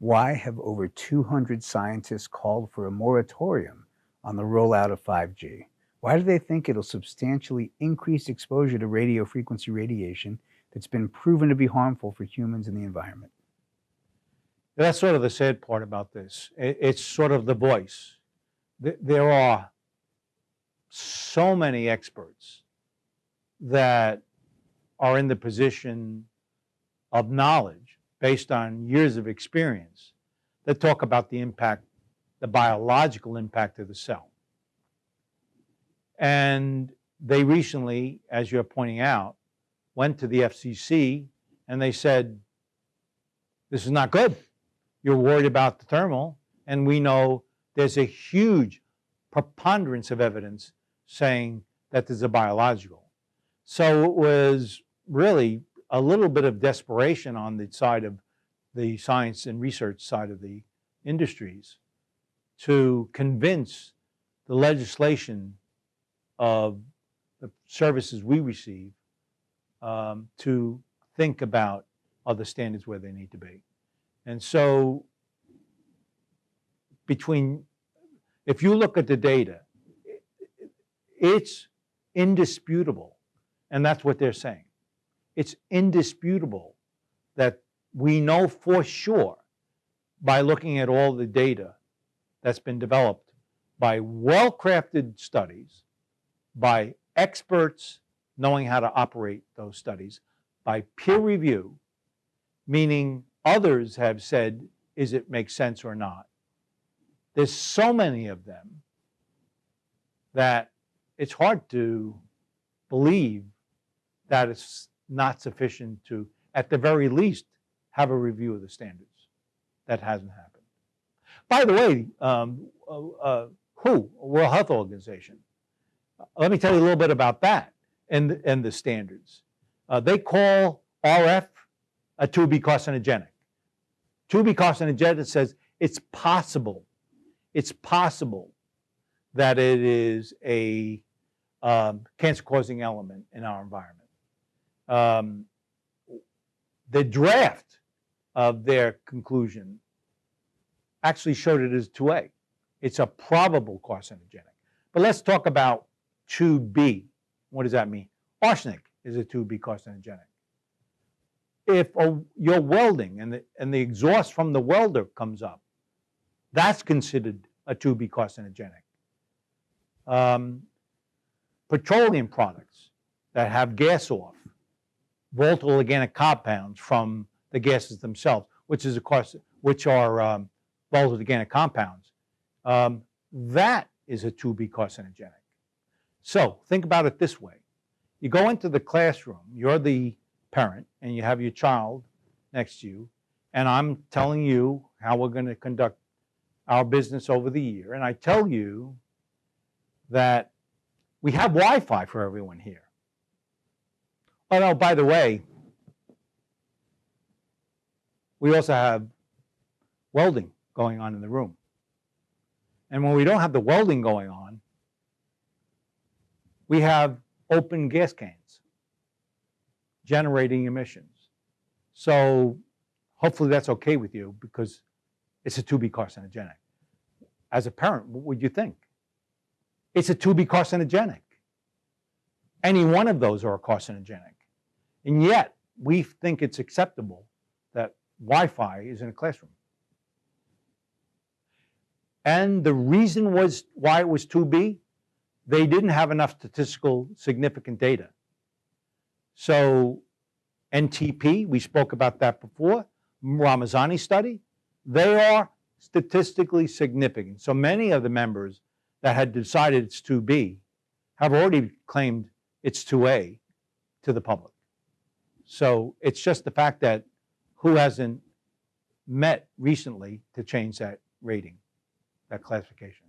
Why have over 200 scientists called for a moratorium on the rollout of 5G? Why do they think it'll substantially increase exposure to radio frequency radiation that's been proven to be harmful for humans and the environment? That's sort of the sad part about this. It's sort of the voice. There are so many experts that are in the position of knowledge based on years of experience that talk about the impact, the biological impact of the cell. And they recently, as you're pointing out, went to the FCC and they said, this is not good. You're worried about the thermal, and we know there's a huge preponderance of evidence saying that there's a biological. So it was really a little bit of desperation on the side of the science and research side of the industries to convince the legislation of the services we receive to think about other standards where they need to be. And so if you look at the data, it's indisputable, and that's what they're saying. It's indisputable that we know for sure by looking at all the data that's been developed by well-crafted studies, by experts knowing how to operate those studies, by peer review, meaning others have said, is it make sense or not? There's so many of them that it's hard to believe that it's not sufficient to, at the very least, have a review of the standards. That hasn't happened. By the way, World Health Organization, let me tell you a little bit about that and the standards. They call RF a 2B carcinogenic. 2B carcinogenic says it's possible that it is a cancer-causing element in our environment. The draft of their conclusion actually showed it as 2A. It's a probable carcinogenic. But let's talk about 2B. What does that mean? Arsenic is a 2B carcinogenic. If you're welding and the exhaust from the welder comes up, that's considered a 2B carcinogenic. Petroleum products that have gas off, volatile organic compounds from the gases themselves, which are volatile organic compounds, that is a 2B carcinogenic. So think about it this way. You go into the classroom, you're the parent, and you have your child next to you, and I'm telling you how we're going to conduct our business over the year, and I tell you that we have Wi-Fi for everyone here. Oh no, by the way, we also have welding going on in the room. And when we don't have the welding going on, we have open gas cans generating emissions. So hopefully that's okay with you because it's a 2B carcinogenic. As a parent, what would you think? It's a 2B carcinogenic. Any one of those are carcinogenic. And yet, we think it's acceptable that Wi-Fi is in a classroom. And the reason was why it was 2B, they didn't have enough statistical significant data. So NTP, we spoke about that before, Ramazani study, they are statistically significant. So many of the members that had decided it's 2B have already claimed it's 2A to the public. So it's just the fact that who hasn't met recently to change that rating, that classification.